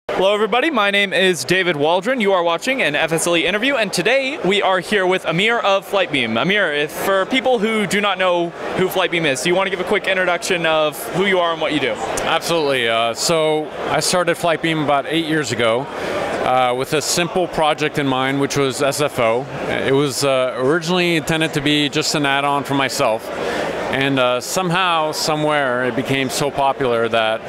Hello everybody, my name is David Waldron. You are watching an FSElite interview, and today we are here with Amir of Flightbeam. Amir, for people who do not know who Flightbeam is, do you want to give a quick introduction of who you are and what you do? Absolutely. So I started Flightbeam about 8 years ago with a simple project in mind, which was SFO. It was originally intended to be just an add-on for myself, and somehow, somewhere, it became so popular that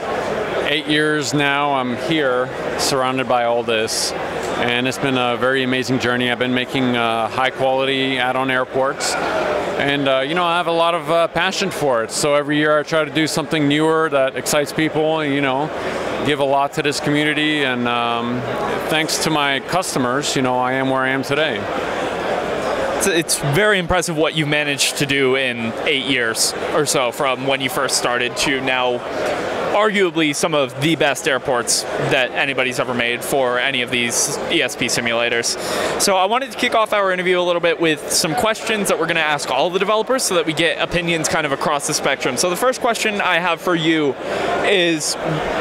8 years now I'm here surrounded by all this, and it's been a very amazing journey. I've been making high quality add-on airports, and you know, I have a lot of passion for it. So every year I try to do something newer that excites people, and, you know, give a lot to this community, and thanks to my customers, you know, I am where I am today. It's very impressive what you've managed to do in 8 years or so, from when you first started to now arguably some of the best airports that anybody's ever made for any of these ESP simulators. So I wanted to kick off our interview a little bit with some questions that we're going to ask all of the developers so that we get opinions kind of across the spectrum. So the first question I have for you is,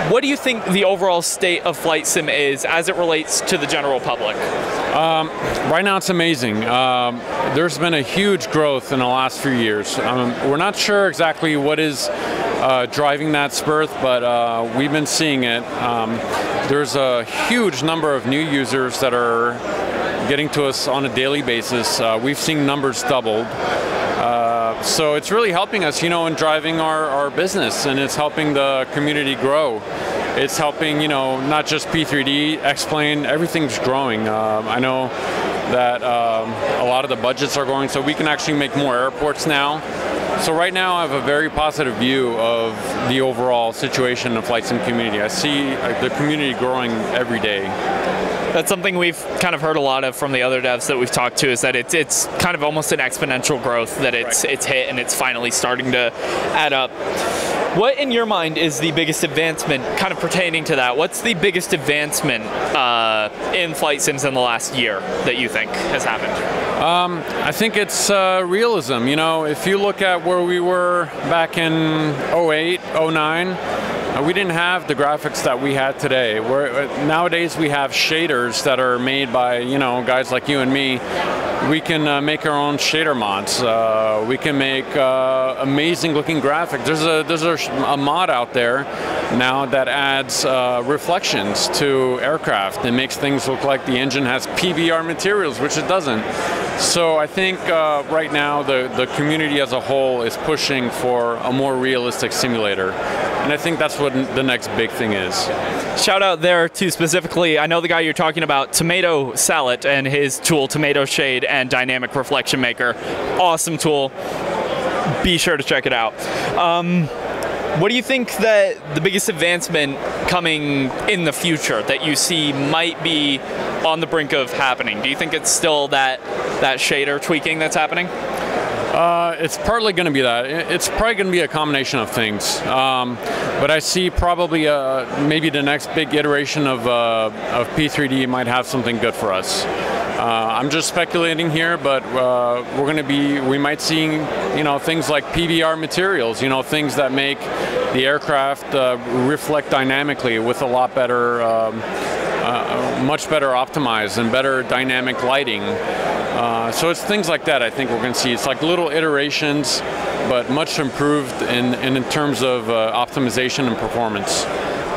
what do you think the overall state of flight sim is as it relates to the general public? Right now it's amazing. There's been a huge growth in the last few years. We're not sure exactly what is driving that spurt, but we've been seeing it. There's a huge number of new users that are getting to us on a daily basis. We've seen numbers doubled. So it's really helping us, you know, in driving our business, and it's helping the community grow. It's helping, you know, not just P3D, X-Plane, everything's growing. I know that a lot of the budgets are growing, so we can actually make more airports now. So right now I have a very positive view of the overall situation in the flight sim community. I see the community growing every day. That's something we've kind of heard a lot of from the other devs that we've talked to, is that it's kind of almost an exponential growth that it's hit, and it's finally starting to add up. What, in your mind, is the biggest advancement kind of pertaining to that? What's the biggest advancement in flight sims in the last year that you think has happened? I think it's realism. You know, if you look at where we were back in 08, 09, we didn't have the graphics that we had today. Nowadays we have shaders that are made by, you know, guys like you and me. We can make our own shader mods. We can make amazing looking graphics. There's a mod out there now that adds reflections to aircraft and makes things look like the engine has PBR materials, which it doesn't. So I think right now the community as a whole is pushing for a more realistic simulator. And I think that's what the next big thing is. Shout out there to specifically, I know the guy you're talking about, Tomato Salad, and his tool, Tomato Shade and Dynamic Reflection Maker. Awesome tool. Be sure to check it out. What do you think that the biggest advancement coming in the future that you see might be on the brink of happening? Do you think it's still that shader tweaking that's happening? It's partly going to be that. It's probably going to be a combination of things. But I see probably maybe the next big iteration of P3D might have something good for us. I'm just speculating here, but we might see, you know, things like PBR materials, you know, things that make the aircraft reflect dynamically with a lot better, much better optimized and better dynamic lighting. So it's things like that I think we're going to see. It's like little iterations, but much improved in terms of optimization and performance.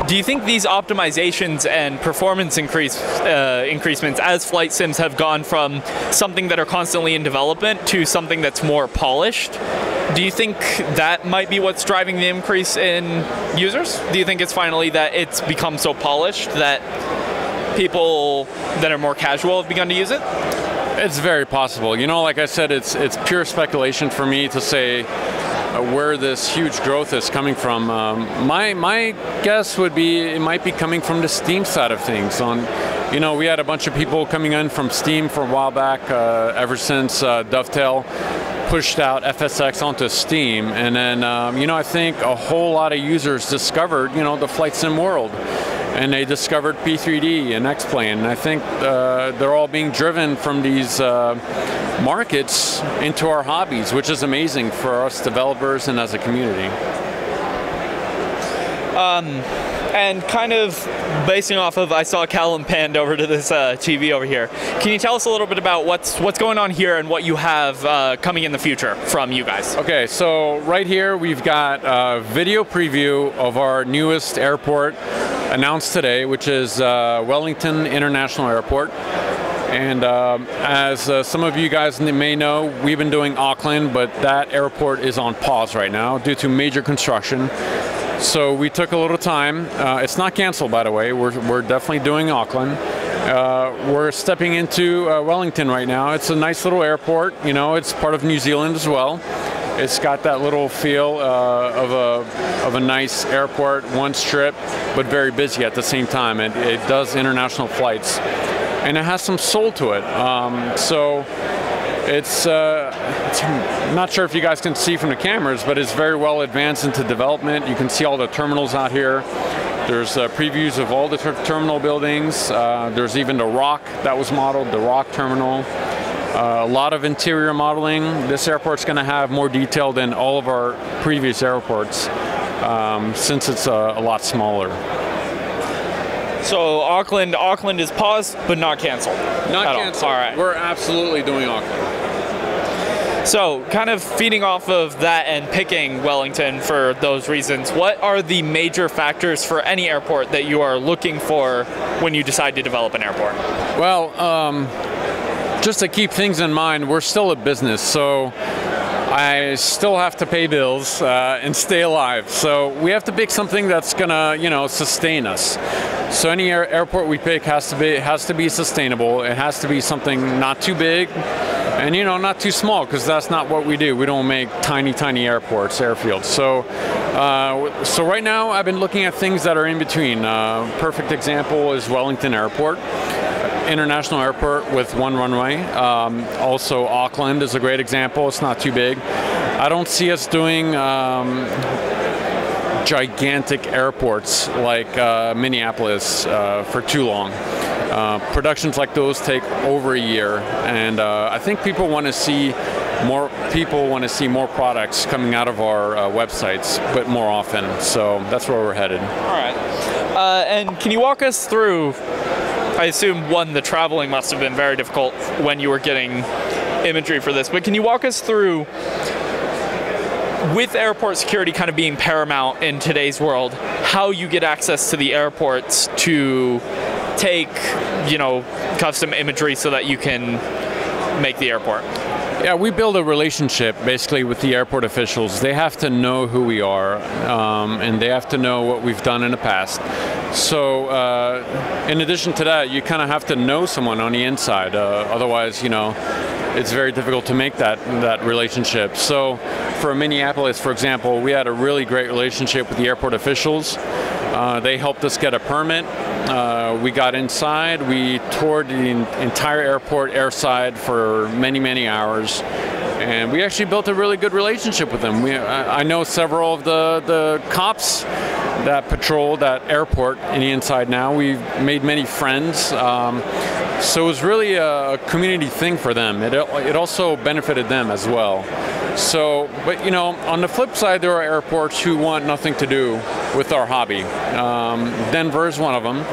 Do you think these optimizations and performance increasements as flight sims have gone from something that are constantly in development to something that's more polished? Do you think that might be what's driving the increase in users? Do you think it's finally that it's become so polished that people that are more casual have begun to use it? It's very possible. You know, like I said, it's pure speculation for me to say where this huge growth is coming from. My guess would be it might be coming from the Steam side of things. You know, we had a bunch of people coming in from Steam for a while back, ever since Dovetail pushed out FSX onto Steam, and then you know, I think a whole lot of users discovered, you know, the flight sim world. And they discovered P3D and X-Plane. And I think they're all being driven from these markets into our hobbies, which is amazing for us developers and as a community. And kind of basing off of, I saw Callum panned over to this TV over here. Can you tell us a little bit about what's going on here and what you have coming in the future from you guys? Okay, so right here we've got a video preview of our newest airport announced today, which is Wellington International Airport. And as some of you guys may know, we've been doing Auckland, but that airport is on pause right now due to major construction. So we took a little time. It's not canceled, by the way. We're definitely doing Auckland. We're stepping into Wellington right now. It's a nice little airport. You know, it's part of New Zealand as well. It's got that little feel of a nice airport, one strip, but very busy at the same time. It does international flights, and it has some soul to it. So it's I'm not sure if you guys can see from the cameras, but it's very well advanced into development. You can see all the terminals out here. There's previews of all the terminal buildings. There's even the Rock that was modeled, the Rock terminal. A lot of interior modeling. This airport's going to have more detail than all of our previous airports since it's a lot smaller. So Auckland is paused, but not canceled. Not canceled. All right. We're absolutely doing Auckland. So, kind of feeding off of that and picking Wellington for those reasons, what are the major factors for any airport that you are looking for when you decide to develop an airport? Well, just to keep things in mind, we're still a business, so I still have to pay bills and stay alive. So we have to pick something that's gonna, you know, sustain us. So any airport we pick has to be sustainable. It has to be something not too big, and you know, not too small, because that's not what we do. We don't make tiny airports, airfields. So, so right now I've been looking at things that are in between. Perfect example is Wellington Airport. International airport with one runway. Also Auckland is a great example. It's not too big. I don't see us doing gigantic airports like Minneapolis for too long. Productions like those take over a year, and I think people want to see more. People want to see more products coming out of our websites, but more often. So that's where we're headed. All right. And can you walk us through? I assume, one, the traveling must have been very difficult when you were getting imagery for this, but can you walk us through, with airport security kind of being paramount in today's world, how you get access to the airports to take, you know, custom imagery so that you can make the airport? Yeah, we build a relationship basically with the airport officials. They have to know who we are, and they have to know what we've done in the past. So in addition to that, you kind of have to know someone on the inside. Otherwise, you know, it's very difficult to make that relationship. So for Minneapolis, for example, we had a really great relationship with the airport officials. They helped us get a permit. We got inside. We toured the entire airport airside for many hours, and we actually built a really good relationship with them. I know several of the cops that patrol that airport in the inside now. We've made many friends. So it was really a community thing for them. It also benefited them as well. So, but you know, on the flip side, there are airports who want nothing to do with our hobby. Denver is one of them.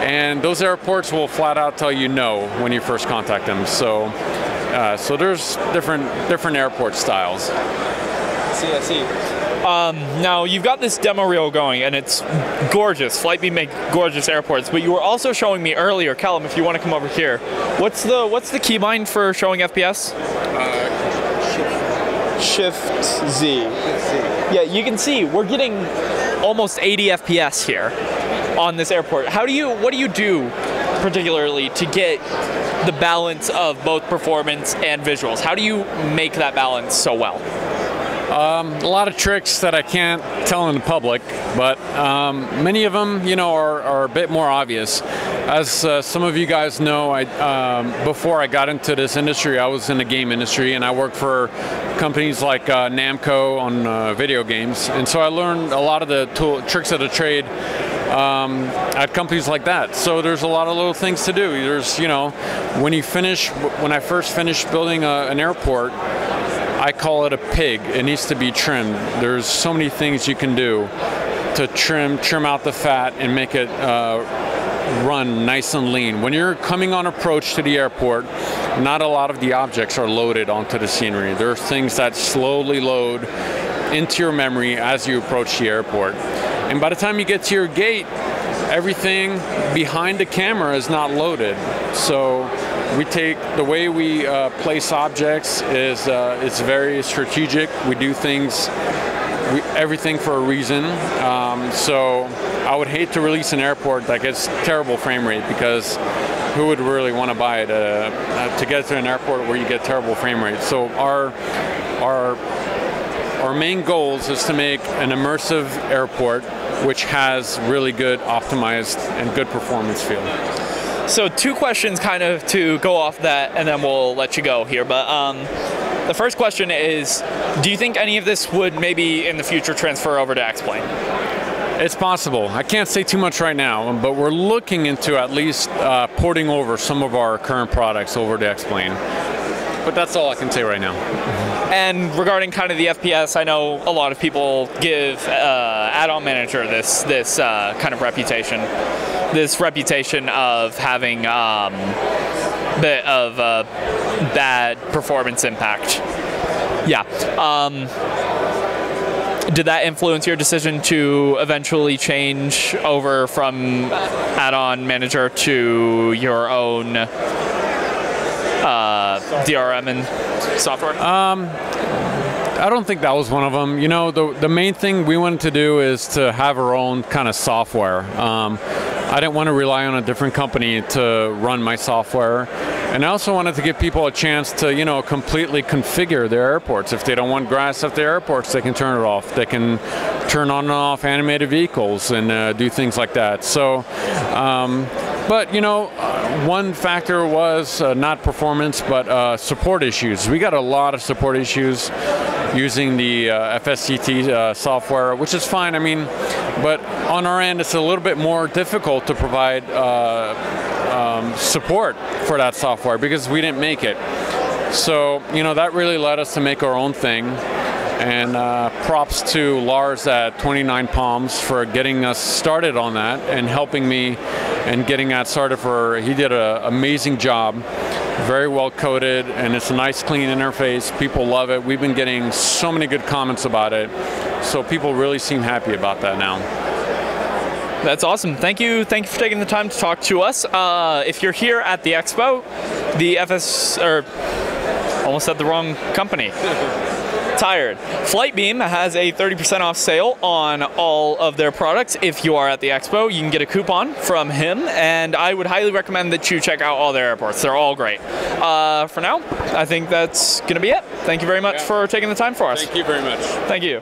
And those airports will flat out tell you no when you first contact them. So, so there's different airport styles. I see. Now you've got this demo reel going, and it's gorgeous. Flightbeam make gorgeous airports, but you were also showing me earlier, Callum, if you want to come over here. What's the keybind for showing FPS? Shift Z. Yeah, you can see we're getting almost 80 FPS here on this airport. What do you do particularly to get the balance of both performance and visuals? How do you make that balance so well? A lot of tricks that I can't tell in the public, but many of them, you know, are a bit more obvious. As some of you guys know, before I got into this industry, I was in the game industry, and I worked for companies like Namco on video games, and so I learned a lot of the tricks of the trade at companies like that. So there's a lot of little things to do. There's, you know, when I first finished building an airport, I call it a pig. It needs to be trimmed. There's so many things you can do. to trim out the fat and make it run nice and lean. When you're coming on approach to the airport, not a lot of the objects are loaded onto the scenery. There are things that slowly load into your memory as you approach the airport. And by the time you get to your gate, everything behind the camera is not loaded. So the way we place objects is very strategic. We do things, everything for a reason. So I would hate to release an airport that gets terrible frame rate, because who would really want to buy it to get to an airport where you get terrible frame rate? So our main goals is to make an immersive airport which has really good optimized and good performance feel. So 2 questions kind of to go off that, and then we'll let you go here. But the first question is, do you think any of this would maybe in the future transfer over to X-Plane? It's possible. I can't say too much right now, but we're looking into at least porting over some of our current products over to X-Plane. But that's all I can say right now. And regarding kind of the FPS, I know a lot of people give Add-on Manager this kind of reputation. This reputation of having bit of bad performance impact. Yeah. Did that influence your decision to eventually change over from Add-on Manager to your own DRM and software? I don't think that was one of them. You know, the main thing we wanted to do is to have our own kind of software. I didn't want to rely on a different company to run my software. And I also wanted to give people a chance to, you know, completely configure their airports. If they don't want grass at their airports, they can turn it off. They can turn on and off animated vehicles and do things like that. So, but, you know, one factor was not performance, but support issues. We got a lot of support issues using the FSElite software, which is fine. I mean, but on our end, it's a little bit more difficult to provide support for that software because we didn't make it. So, you know, that really led us to make our own thing. And props to Lars at 29 Palms for getting us started on that and helping me and getting that started. He did an amazing job, very well coded, and it's a nice clean interface. People love it. We've been getting so many good comments about it. So people really seem happy about that now. That's awesome. Thank you for taking the time to talk to us. If you're here at the Expo, the almost said the wrong company. Tired. Flightbeam has a 30% off sale on all of their products. If you are at the Expo, you can get a coupon from him, and I would highly recommend that you check out all their airports. They're all great. For now, I think that's going to be it. Thank you very much for taking the time for us. Thank you very much. Thank you.